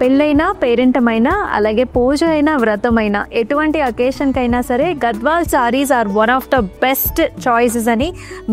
పెళ్ళైనా పేరెంటమైనా అలాగే పూజ అయినా వ్రతమైనా ఎటువంటి అకేషన్కైనా సరే Gadwal saris are one of the best choices అని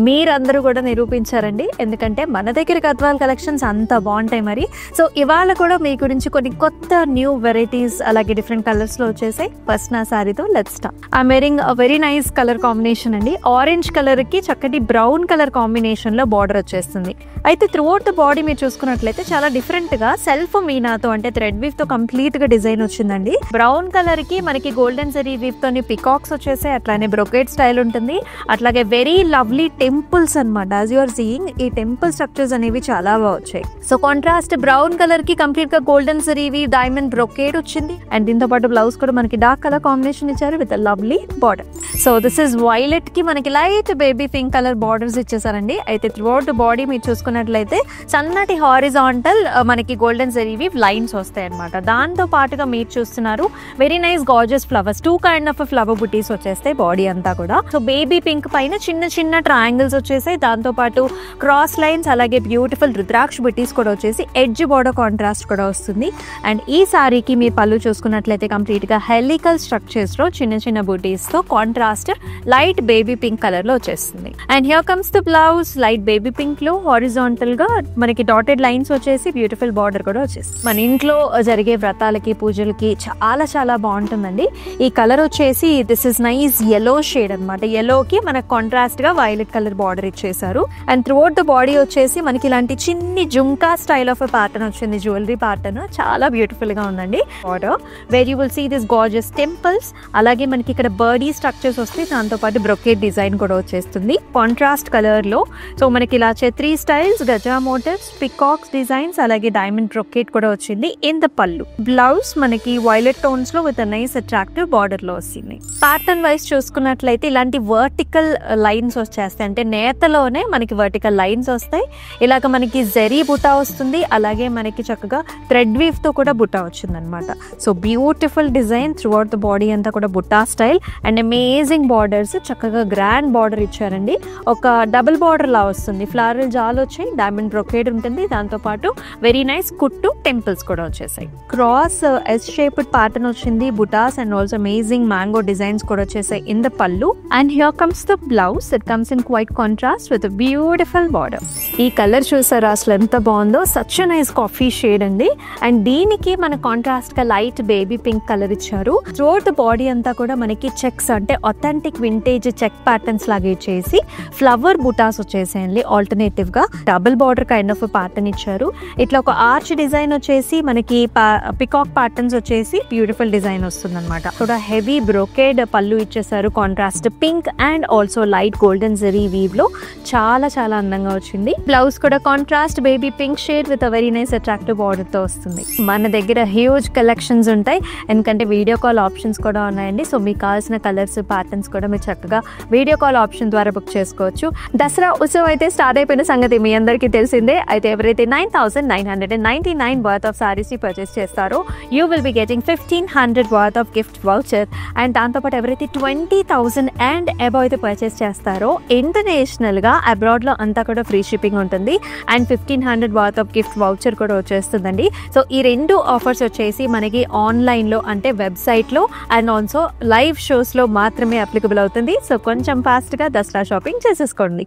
మీరందరూ కూడా నిరూపించారండి. ఎందుకంటే మన దగ్గర గద్వాల్ కలెక్షన్స్ అంత బాగుంటాయి మరి. సో ఇవాళ కూడా మీ గురించి కొన్ని కొత్త న్యూ వెరైటీస్ అలాగే డిఫరెంట్ కలర్స్లో వచ్చేసాయి. ఫస్ట్ నా సారీతో let's start. I'm wearing a very nice colour combination అండి. ఆరెంజ్ కలర్కి చక్కటి బ్రౌన్ కలర్ కాంబినేషన్లో బార్డర్ వచ్చేస్తుంది. అయితే త్రూఅవుట్ ద బాడీ మీరు చూసుకున్నట్లయితే చాలా డిఫరెంట్గా సెల్ఫ్ మీనాతో అంటే థ్రెడ్ వీవ్ తో కంప్లీట్ గా డిజైన్ వచ్చిందండి. బ్రౌన్ కలర్ కి మనకి గోల్డెన్ జరీ వీవ్ తోని పికాక్స్ వచ్చేసాయి. అట్లానే బ్రొకేట్ స్టైల్ ఉంటుంది. అట్లాగే వెరీ లవ్లీ టెంపుల్స్ అనమాట. యాజ్ యు ఆర్ సీయింగ్ ఈ టెంపుల్ స్ట్రక్చర్స్ అనేవి చాలా బాగా వచ్చాయి. సో కాంట్రాస్ట్ బ్రౌన్ కలర్ కి కంప్లీట్ గా golden zari weave diamond brocade వచ్చింది. అండ్ దీంతో పాటు బ్లౌజ్ కూడా మనకి డార్క్ కలర్ కాంబినేషన్ ఇచ్చారు with lovely border. So this is violet కి మనకి light baby pink colour borders ఇచ్చేసారండి. అయితే త్రూఅవుట్ బాడీ మీరు చూసుకున్నట్లయితే సన్నటి హారిజాంటల్ మనకి గోల్డెన్ జరీ వీవ్ లైన్స్ వస్తాయి అనమాట. దాంతో పాటుగా మీరు చూస్తున్నారు very nice gorgeous flowers, 2 kind of flower బుటీస్ వచ్చేస్తాయి బాడీ అంతా కూడా. సో బేబీ పింక్ పైన చిన్న చిన్న ట్రయాంగిల్స్ వచ్చేసాయి. దాంతో పాటు క్రాస్ లైన్స్ అలాగే బ్యూటిఫుల్ రుద్రాక్ష బుటీస్ కూడా వచ్చేసి ఎడ్జ్ బోర్డర్ కాంట్రాస్ట్ కూడా వస్తుంది. అండ్ ఈ సారీకి మీరు పళ్ళు చూసుకున్నట్లయితే కంప్లీట్ గా హెలికల్ స్ట్రక్చర్స్ లో చిన్న చిన్న బుటీస్ తో contrast light baby pink colour లో వచ్చేస్తుంది. And here comes the blouse light baby pink లో హారిజాంటల్ గా మనకి డాటెడ్ లైన్స్ వచ్చేసి బ్యూటిఫుల్ బార్డర్ కూడా వచ్చేస్తుంది. మన ఇంట్లో జరిగే వ్రతాలకి పూజలకి చాలా చాలా బాగుంటుందండి. ఈ కలర్ వచ్చేసి this is nice yellow shade అనమాట. yellowకి మనకు కాంట్రాస్ట్ గా వైలెట్ కలర్ బార్డర్ ఇచ్చేసారు. అండ్ త్రూఅవుట్ ద బాడీ వచ్చేసి మనకి ఇలాంటి చిన్ని జుంకా స్టైల్ ఆఫ్ ప్యాటర్న్ వచ్చింది, జ్యువెలరీ ప్యాటర్న్. చాలా బ్యూటిఫుల్ గా ఉందండి border. Where you will see this gorgeous temples. అలాగే మనకి ఇక్కడ బర్డీ స్ట్రక్చర్స్ వస్తాయి. దాంతో పాటు బ్రొకేట్ డిజైన్ కూడా వచ్చేస్తుంది కాంట్రాస్ట్ కలర్ లో. సో మనకి ఇలా ఛత్రీ స్టైల్స్, గజా మోటివ్స్, పికాక్స్ డిజైన్స్ అలాగే డైమండ్ బ్రొకేట్ కూడా వచ్చింది ఇన్ ద పళ్ళు. బ్లౌజ్ మనకి వైలెట్ టోన్స్ లో విత్ నైస్ అట్రాక్టివ్ బార్డర్ లో వస్తుంది. ప్యాటర్న్ వైజ్ చూసుకున్నట్లయితే ఇలాంటి వర్టికల్ లైన్స్ వచ్చేస్తాయి. అంటే నేతలోనే మనకి వర్టికల్ లైన్స్ వస్తాయి. ఇలాగ మనకి జరీ బుటా వస్తుంది. అలాగే మనకి చక్కగా థ్రెడ్ వీవ్ తో కూడా బుటా వచ్చింది అనమాట. So beautiful design throughout the body అంతా కూడా buta style and amazing borders. చక్కగా గ్రాండ్ బార్డర్ ఇచ్చారండి. ఒక డబుల్ బార్డర్ లా వస్తుంది. ఫ్లారల్ జాల్ వచ్చాయి, డైమండ్ బ్రొకేడ్ ఉంటుంది. దాంతో పాటు వెరీ నైస్ కుట్టు టెంపుల్స్ కూడా వచ్చేసాయి. క్రాస్ ఎస్ షేప్డ్ ప్యాటర్న్ వచ్చింది, butas and also amazing mango designs కూడా వచ్చేసాయి in the pallu. And here comes the blouse. It comes in quite contrast with beautiful border. ఈ కలర్ చూసారా అసలు ఎంత బాగుందో. సచ్ నైస్ కాఫీ షేడ్ అండి. అండ్ దీనికి మన కాంట్రాస్ట్ గా లైట్ బేబీ పింక్ కలర్ ఇచ్చారు. త్రూఅవుట్ ద బాడీ అంతా కూడా మనకి చెక్స్ అంటే అథెంటిక్ వింటేజ్ చెక్ ప్యాటర్న్స్ లాగా ఇచ్చేసి ఫ్లవర్ బుటాస్ వచ్చేసాయండి. ఆల్టర్నేటివ్ గా double border kind of pattern ఇచ్చారు. ఇట్లా ఒక ఆర్చ్ డిజైన్ వచ్చేసి మనకి పికాక్ ప్యాటర్న్స్ వచ్చేసి బ్యూటిఫుల్ డిజైన్ వస్తుంది అనమాట. కూడా హెవీ బ్రోకేడ్ పళ్ళు ఇచ్చేసారు contrast pink and also light golden zari weave లో. చాలా చాలా అందంగా వచ్చింది. బ్లౌజ్ కూడా contrast baby pink shade with very nice attractive border తో వస్తుంది. మన దగ్గర హ్యూజ్ కలెక్షన్స్ ఉంటాయి. ఎందుకంటే వీడియో కాల్ ఆప్షన్స్ కూడా ఉన్నాయండి. సో మీకు కావాల్సిన కలర్స్ ప్యాటర్న్స్ కూడా మీరు చక్కగా వీడియో కాల్ ఆప్షన్ ద్వారా బుక్ చేసుకోవచ్చు. దసరా ఉత్సవం అయితే స్టార్ట్ అయిపోయిన సంగతి మీ అందరికీ తెలిసిందే. అయితే ఎవరైతే 9,999 వర్త్ ఆఫ్ సారీస్ ని పర్చేస్ చేస్తారో you will be getting 1,500 worth of gift voucher. And దాంతోపాటు ఎవరైతే 20,000 అండ్ అబౌవ్ అయితే పర్చేస్ చేస్తారో ఇంటర్నేషనల్ గా అబ్రాడ్ లో అంతా కూడా ఫ్రీ షిప్పింగ్ ఉంటుంది. And 1,500 worth of gift voucher కూడా వచ్చేస్తుందండి. సో ఈ రెండు ఆఫర్స్ వచ్చేసి మనకి ఆన్లైన్ లో అంటే వెబ్సైట్ లో అండ్ ఆల్సో లైవ్ షోస్ లో మాత్రమే అప్లికబుల్ అవుతుంది. సో కొంచెం ఫాస్ట్ గా దసరా షాపింగ్ చేసేసుకోండి.